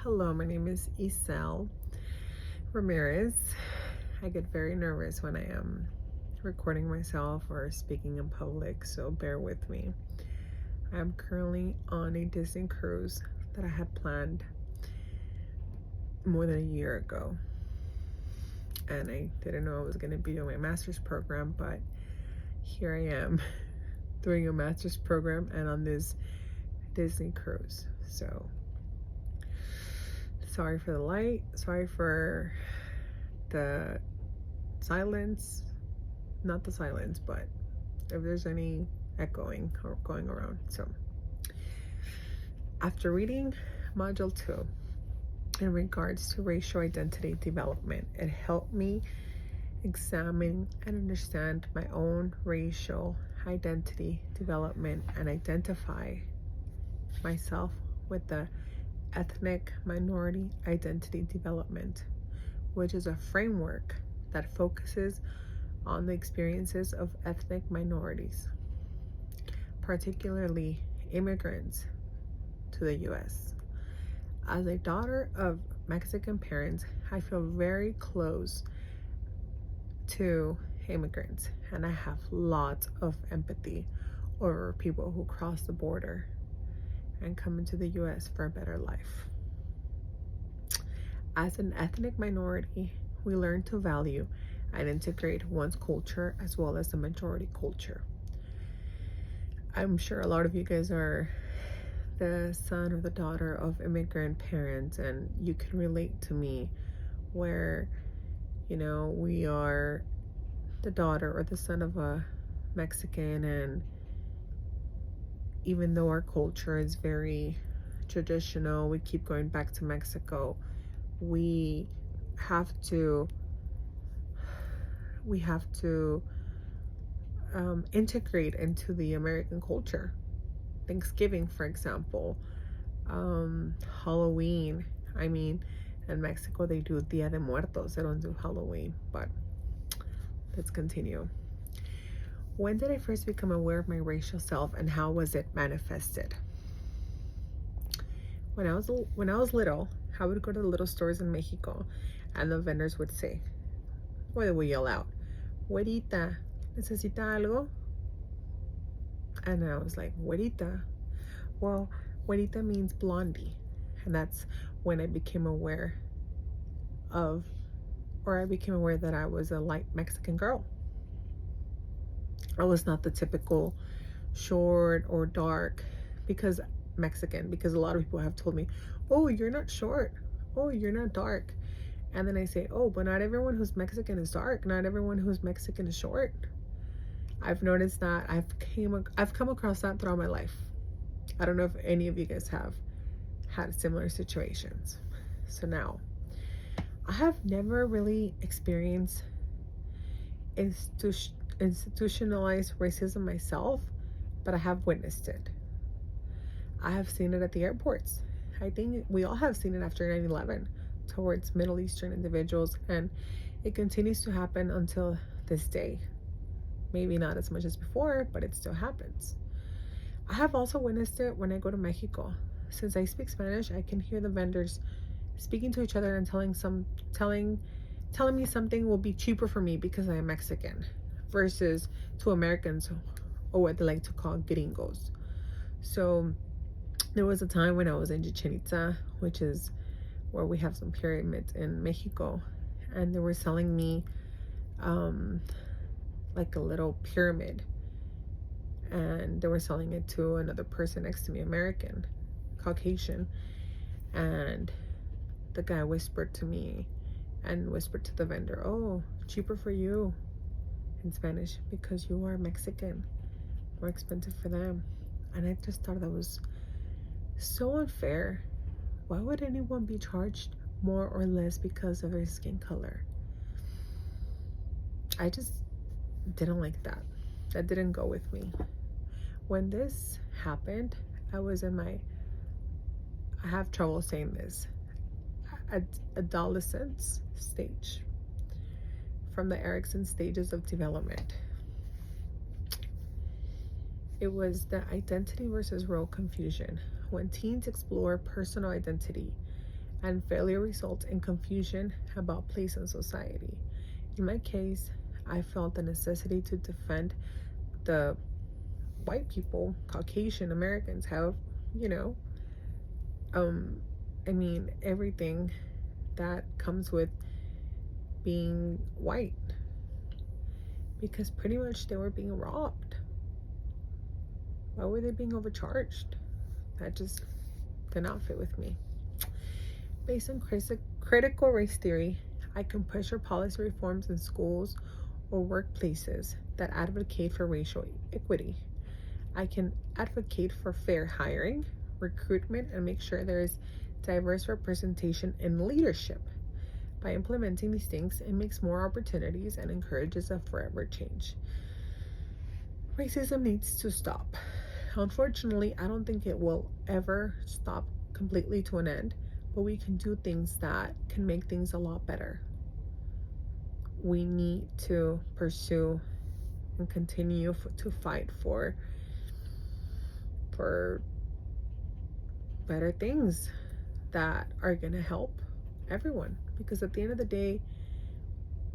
Hello, my name is Hicel Ramirez. I get very nervous when I am recording myself or speaking in public, so bear with me. I am currently on a Disney cruise that I had planned more than a year ago. And I didn't know I was going to be doing my master's program, but here I am doing a master's program and on this Disney cruise. So sorry for the light, sorry for the silence, not the silence, but if there's any echoing or going around. So after reading module 2 in regards to racial identity development, it helped me examine and understand my own racial identity development and identify myself with the ethnic minority identity development, which is a framework that focuses on the experiences of ethnic minorities, particularly immigrants to the US. As a daughter of Mexican parents, I feel very close to immigrants, and I have lots of empathy over people who cross the border and come into the US for a better life. As an ethnic minority, we learn to value and integrate one's culture as well as the majority culture. I'm sure a lot of you guys are the son or the daughter of immigrant parents, and you can relate to me where, we are the daughter or the son of a Mexican, and even though our culture is very traditional, we keep going back to Mexico, we have to integrate into the American culture. Thanksgiving, for example, Halloween. In Mexico they do Dia de Muertos. They don't do Halloween, but let's continue. When did I first become aware of my racial self, and how was it manifested? When I was little, I would go to the little stores in Mexico, and the vendors would say, or they would yell out, "Güerita, ¿necesita algo?" And I was like, "Güerita?" Well, güerita means blondie, and that's when I became aware that I was a light Mexican girl. I was not the typical short or dark because a lot of people have told me, "Oh, you're not short. Oh, you're not dark." And then I say, "Oh, but not everyone who's Mexican is dark. Not everyone who's Mexican is short." I've noticed that I've come across that throughout my life. I don't know if any of you guys have had similar situations. So now, I have never really experienced institutionalized racism myself, but I have witnessed it. I have seen it at the airports. I think we all have seen it after 9/11 towards Middle Eastern individuals, and it continues to happen until this day. Maybe not as much as before, but it still happens. I have also witnessed it when I go to Mexico. Since I speak Spanish, I can hear the vendors speaking to each other and telling me something will be cheaper for me because I am Mexican, versus to Americans, or what they like to call gringos. So there was a time when I was in Chichen Itza, which is where we have some pyramids in Mexico, and they were selling me like a little pyramid, and they were selling it to another person next to me, American, Caucasian, and the guy whispered to me and whispered to the vendor, "Oh, cheaper for you," in Spanish, "because you are Mexican, more expensive for them." And I just thought that was so unfair. Why would anyone be charged more or less because of their skin color? I just didn't like that. That didn't go with me. When this happened, I have trouble saying this, adolescence stage, from the Erikson stages of development. It was the identity versus role confusion. When teens explore personal identity and failure results in confusion about place in society. In my case, I felt the necessity to defend the white people, Caucasian Americans, have, you know, um, I mean, everything that comes with being white, because pretty much they were being robbed. Why were they being overcharged? That just did not fit with me. Based on critical race theory, I can push for policy reforms in schools or workplaces that advocate for racial equity. I can advocate for fair hiring, recruitment, and make sure there is diverse representation in leadership. By implementing these things, it makes more opportunities and encourages a forever change. Racism needs to stop. Unfortunately, I don't think it will ever stop completely to an end, but we can do things that can make things a lot better. We need to pursue and continue to fight for better things that are going to help everyone, because at the end of the day,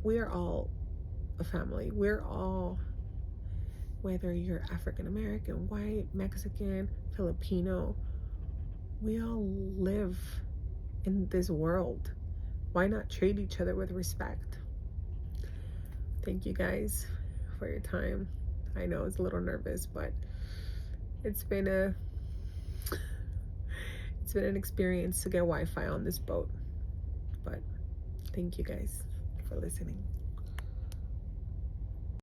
we are all a family. We're all, whether you're African American, white, Mexican, Filipino, we all live in this world. Why not treat each other with respect? Thank you guys for your time. I know it's a little nervous, but it's been an experience to get Wi-Fi on this boat. But thank you guys for listening.